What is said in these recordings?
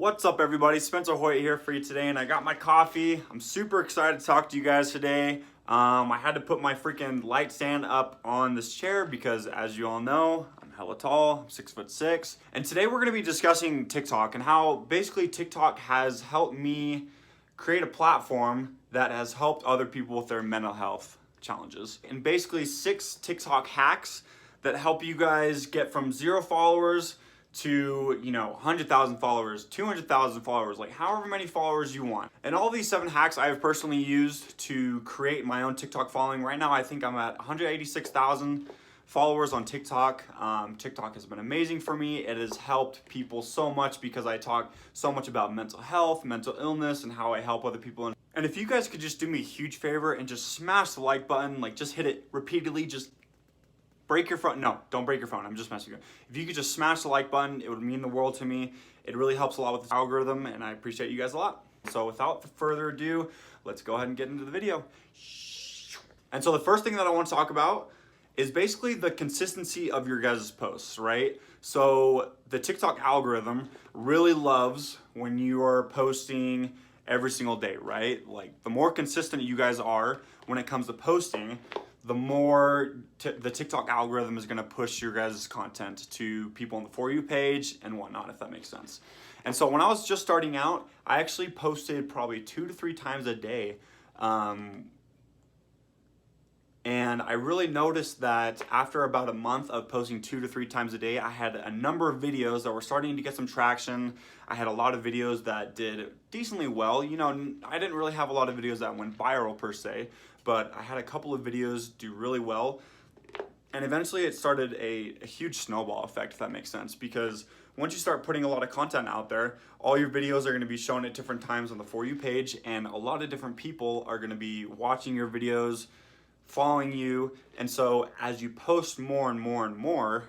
What's up, everybody? Spencerhoyt here for you today, and I got my coffee. I'm super excited to talk to you guys today. I had to put my freaking light stand up on this chair because, as you all know, I'm hella tall. I'm 6'6", and today we're going to be discussing TikTok and how basically TikTok has helped me create a platform that has helped other people with their mental health challenges. And basically 6 TikTok hacks that help you guys get from 0 followers to 100,000 followers, 200,000 followers, like however many followers you want. And all these 7 hacks I have personally used to create my own TikTok following. Right now I think I'm at 186,000 followers on TikTok. TikTok has been amazing for me. It has helped people so much because I talk so much about mental health, mental illness, and how I help other people. And if you guys could just do me a huge favor and just smash the like button, like just hit it repeatedly, just break your phone. No, don't break your phone. I'm just messing with you. If you could just smash the like button, it would mean the world to me. It really helps a lot with the algorithm, and I appreciate you guys a lot. So without further ado, let's go ahead and get into the video. And so the first thing that I want to talk about is basically the consistency of your guys' posts, right? So the TikTok algorithm really loves when you are posting every single day, right? Like the more consistent you guys are when it comes to posting, the more the TikTok algorithm is going to push your guys' content to people on the For You page and whatnot, if that makes sense. And so when I was just starting out, I actually posted probably 2 to 3 times a day. And I really noticed that after about a month of posting 2 to 3 times a day, I had a number of videos that were starting to get some traction. I had a lot of videos that did decently well. I didn't really have a lot of videos that went viral per se, but I had a couple of videos do really well. And eventually it started a huge snowball effect, if that makes sense, because once you start putting a lot of content out there, all your videos are going to be shown at different times on the For You page, and a lot of different people are going to be watching your videos, following you. And so as you post more and more and more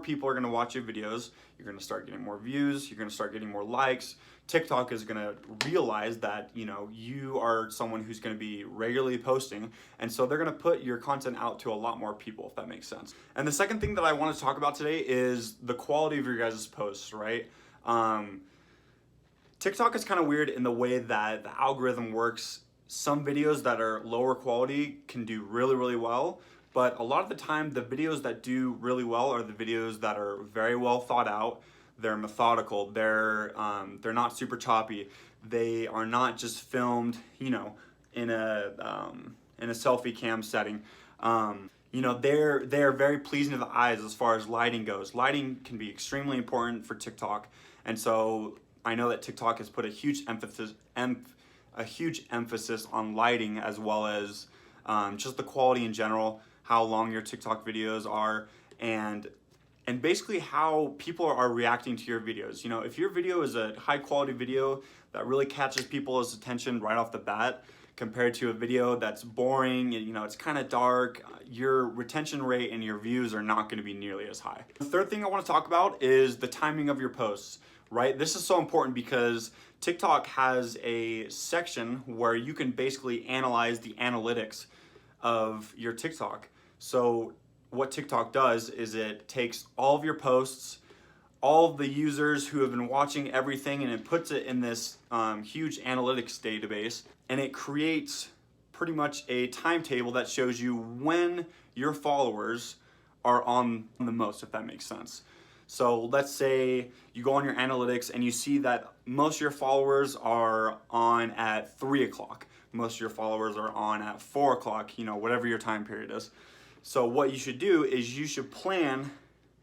people are going to watch your videos. You're going to start getting more views. You're going to start getting more likes. TikTok is going to realize that you are someone who's going to be regularly posting, and so they're going to put your content out to a lot more people, if that makes sense. And the second thing that I want to talk about today is the quality of your guys' posts, right? TikTok is kind of weird in the way that the algorithm works. Some videos that are lower quality can do really, really well, but a lot of the time the videos that do really well are the videos that are very well thought out. They're methodical. They're not super choppy. They are not just filmed, in a selfie cam setting. They're very pleasing to the eyes as far as lighting goes. Lighting can be extremely important for TikTok, and so I know that TikTok has put a huge emphasis on lighting, as well as just the quality in general, how long your TikTok videos are, and basically how people are reacting to your videos. If your video is a high quality video that really catches people's attention right off the bat, compared to a video that's boring, it's kind of dark, your retention rate and your views are not going to be nearly as high. The third thing I want to talk about is the timing of your posts, right? This is so important because TikTok has a section where you can basically analyze the analytics of your TikTok. So what TikTok does is it takes all of your posts, all of the users who have been watching everything, and it puts it in this huge analytics database, and it creates pretty much a timetable that shows you when your followers are on the most, if that makes sense. So let's say you go on your analytics and you see that most of your followers are on at 3 o'clock. Most of your followers are on at 4 o'clock, whatever your time period is. So what you should do is you should plan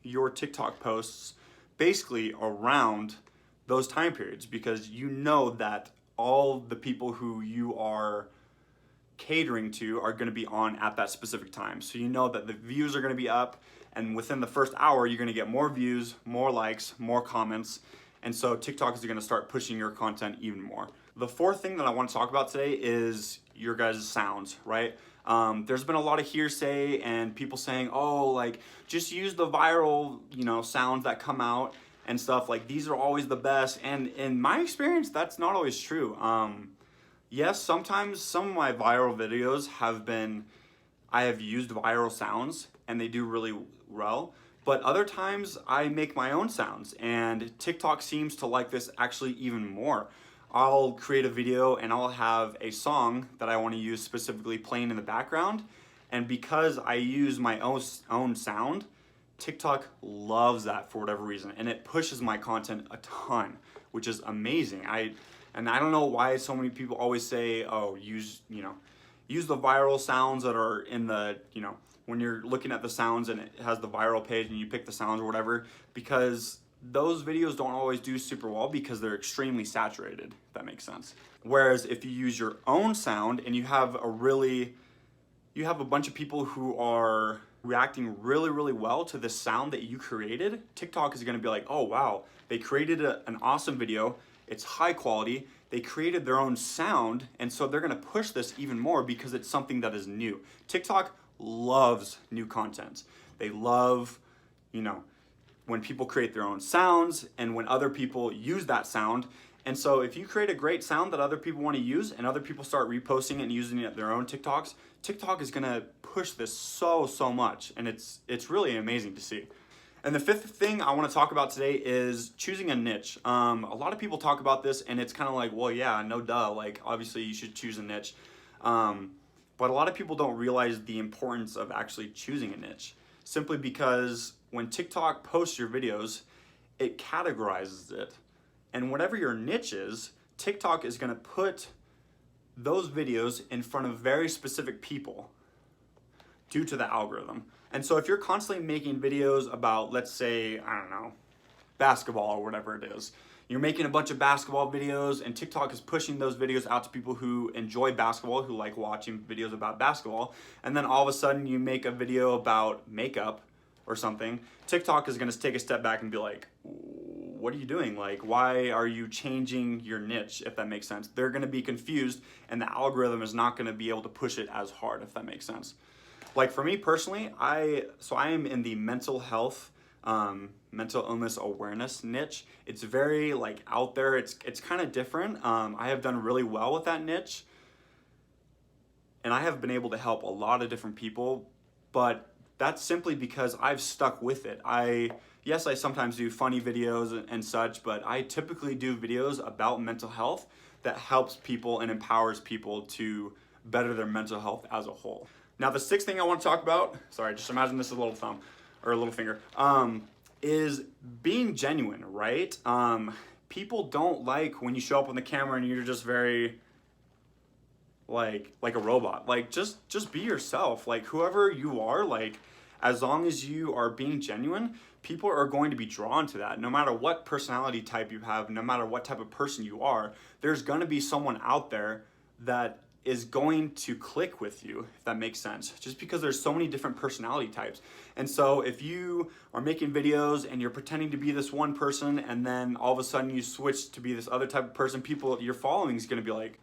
your TikTok posts basically around those time periods, because you know that all the people who you are catering to are going to be on at that specific time. So you know that the views are going to be up, and within the first hour you're going to get more views, more likes, more comments, and so TikTok is going to start pushing your content even more. The fourth thing that I want to talk about today is your guys' sounds, right? There's been a lot of hearsay and people saying, oh, like just use the viral, sounds that come out and stuff. Like these are always the best. And in my experience, that's not always true. Yes, sometimes some of my viral videos I have used viral sounds and they do really well. But other times I make my own sounds, and TikTok seems to like this actually even more. I'll create a video and I'll have a song that I want to use specifically playing in the background. And because I use my own sound, TikTok loves that for whatever reason, and it pushes my content a ton, which is amazing. And I don't know why so many people always say, oh, use the viral sounds that are in the, when you're looking at the sounds and it has the viral page and you pick the sounds or whatever, because those videos don't always do super well because they're extremely saturated, if that makes sense. Whereas if you use your own sound and you have a bunch of people who are reacting really, really well to the sound that you created, TikTok is gonna be like, oh wow, they created an awesome video, it's high quality, they created their own sound, and so they're gonna push this even more because it's something that is new. TikTok loves new content. They love, when people create their own sounds and when other people use that sound. And so if you create a great sound that other people want to use and other people start reposting it and using it in their own TikToks, TikTok is gonna push this so much, and it's really amazing to see. And the fifth thing I want to talk about today is choosing a niche. A lot of people talk about this and it's kind of like, well, yeah, no duh, like obviously you should choose a niche. But a lot of people don't realize the importance of actually choosing a niche, simply because when TikTok posts your videos, it categorizes it. And whatever your niche is, TikTok is gonna put those videos in front of very specific people due to the algorithm. And so if you're constantly making videos about, let's say, I don't know, basketball or whatever it is, you're making a bunch of basketball videos and TikTok is pushing those videos out to people who enjoy basketball, who like watching videos about basketball, and then all of a sudden you make a video about makeup or something, TikTok is gonna take a step back and be like, what are you doing? Like, why are you changing your niche, if that makes sense? They're gonna be confused and the algorithm is not gonna be able to push it as hard, if that makes sense. Like for me personally, I am in the mental health, mental illness awareness niche. It's very like out there. It's kind of different. I have done really well with that niche, and I have been able to help a lot of different people, but that's simply because I've stuck with it. Yes, I sometimes do funny videos and such, but I typically do videos about mental health that helps people and empowers people to better their mental health as a whole. Now, the sixth thing I want to talk about, sorry, just imagine this is a little thumb or a little finger, is being genuine, right? People don't like when you show up on the camera and you're just very like a robot. Like just be yourself. Like whoever you are, like as long as you are being genuine, people are going to be drawn to that. No matter what personality type you have, no matter what type of person you are, there's going to be someone out there that is going to click with you, if that makes sense, just because there's so many different personality types. And so if you are making videos and you're pretending to be this one person and then all of a sudden you switch to be this other type of person, people you're following is gonna be like,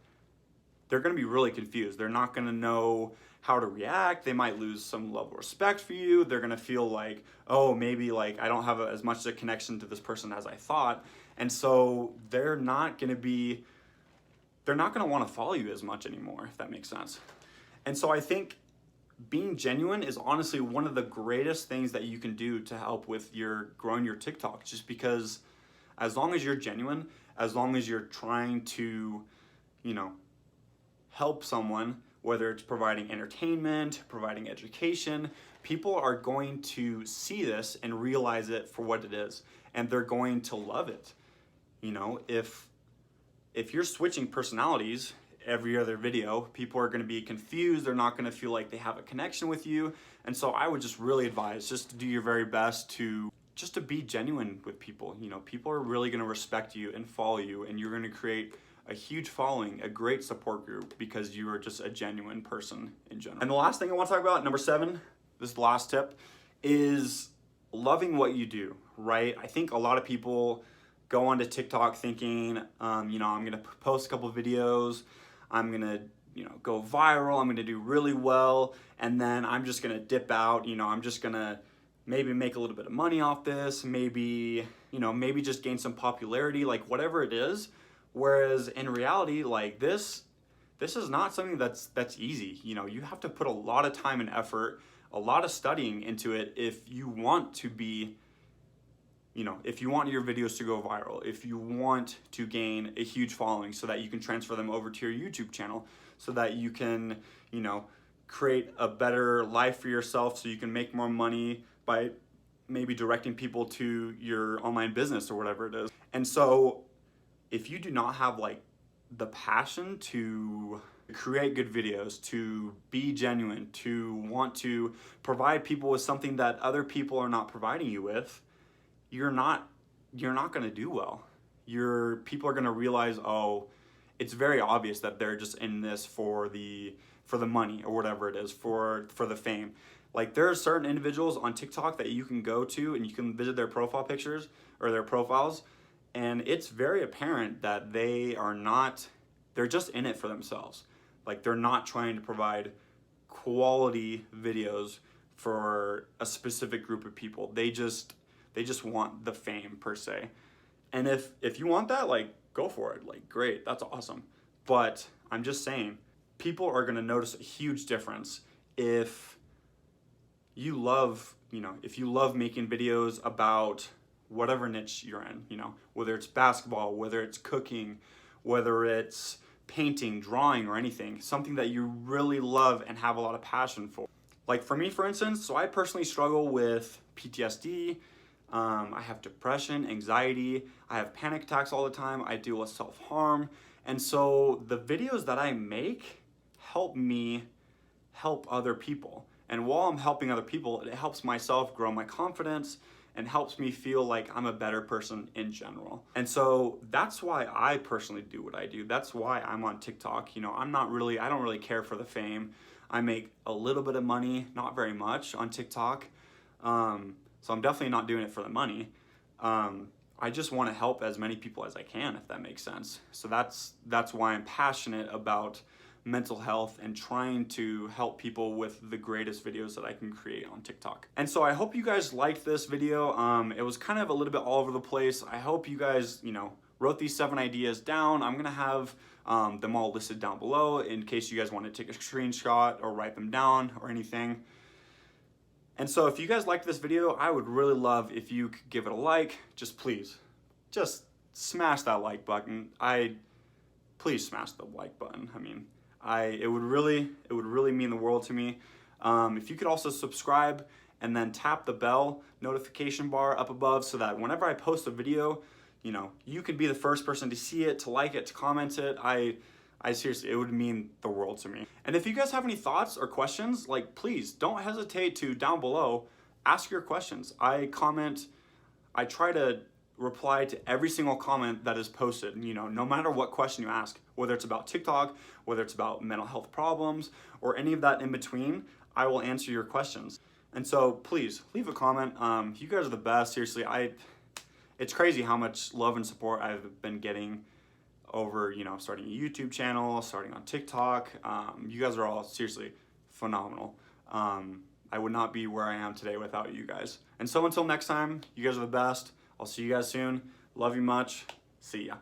they're gonna be really confused. They're not gonna know how to react. They might lose some level of respect for you. They're gonna feel like, oh, maybe like I don't have as much a connection to this person as I thought. And so they're not gonna want to follow you as much anymore, if that makes sense. And so I think being genuine is honestly one of the greatest things that you can do to help with growing your TikTok, just because as long as you're genuine, as long as you're trying to, help someone, whether it's providing entertainment, providing education, people are going to see this and realize it for what it is, and they're going to love it. If you're switching personalities every other video, people are going to be confused. They're not going to feel like they have a connection with you. And so I would just really advise just to do your very best to be genuine with people. People are really going to respect you and follow you, and you're going to create a huge following, a great support group, because you are just a genuine person in general. And the last thing I want to talk about, number 7, this is the last tip, is loving what you do, right? I think a lot of people go onto TikTok thinking, I'm gonna post a couple of videos, I'm gonna, go viral, I'm gonna do really well, and then I'm just gonna dip out, I'm just gonna maybe make a little bit of money off this, maybe just gain some popularity, like whatever it is. Whereas in reality, like this is not something that's easy. You have to put a lot of time and effort, a lot of studying into it if you want to be, if you want your videos to go viral, if you want to gain a huge following so that you can transfer them over to your YouTube channel, so that you can, create a better life for yourself, so you can make more money by maybe directing people to your online business or whatever it is. And so if you do not have like the passion to create good videos, to be genuine, to want to provide people with something that other people are not providing you with, you're not going to do well. People are going to realize, oh, it's very obvious that they're just in this for the money or whatever it is, for the fame. Like, there are certain individuals on TikTok that you can go to and you can visit their profile pictures or their profiles, and it's very apparent that they're just in it for themselves. Like, they're not trying to provide quality videos for a specific group of people. They just want the fame per se. And if you want that, like, go for it. Like, great, that's awesome. But I'm just saying, people are gonna notice a huge difference if you love making videos about whatever niche you're in, whether it's basketball, whether it's cooking, whether it's painting, drawing, or anything, something that you really love and have a lot of passion for. Like for me, for instance, so I personally struggle with PTSD, I have depression, anxiety, I have panic attacks all the time, I deal with self-harm, and so the videos that I make help me help other people. And while I'm helping other people, it helps myself grow my confidence and helps me feel like I'm a better person in general. And so that's why I personally do what I do. That's why I'm on TikTok. I don't really care for the fame. I make a little bit of money, not very much on TikTok. So I'm definitely not doing it for the money. I just want to help as many people as I can, if that makes sense. So that's why I'm passionate about mental health and trying to help people with the greatest videos that I can create on TikTok. And so I hope you guys liked this video. It was kind of a little bit all over the place. I hope you guys, wrote these 7 ideas down. I'm gonna have them all listed down below in case you guys want to take a screenshot or write them down or anything. And so if you guys liked this video, I would really love if you could give it a like. Please, smash that like button. Please smash the like button. It would really mean the world to me. If you could also subscribe and then tap the bell notification bar up above so that whenever I post a video, you could be the first person to see it, to like it, to comment it. I seriously, it would mean the world to me. And if you guys have any thoughts or questions, please don't hesitate to, down below, ask your questions. I try to reply to every single comment that is posted, no matter what question you ask, whether it's about TikTok, whether it's about mental health problems, or any of that in between, I will answer your questions. And so please leave a comment. You guys are the best. Seriously, it's crazy how much love and support I've been getting over, starting a YouTube channel, starting on TikTok. You guys are all seriously phenomenal. I would not be where I am today without you guys. And so until next time, you guys are the best. I'll see you guys soon. Love you much. See ya.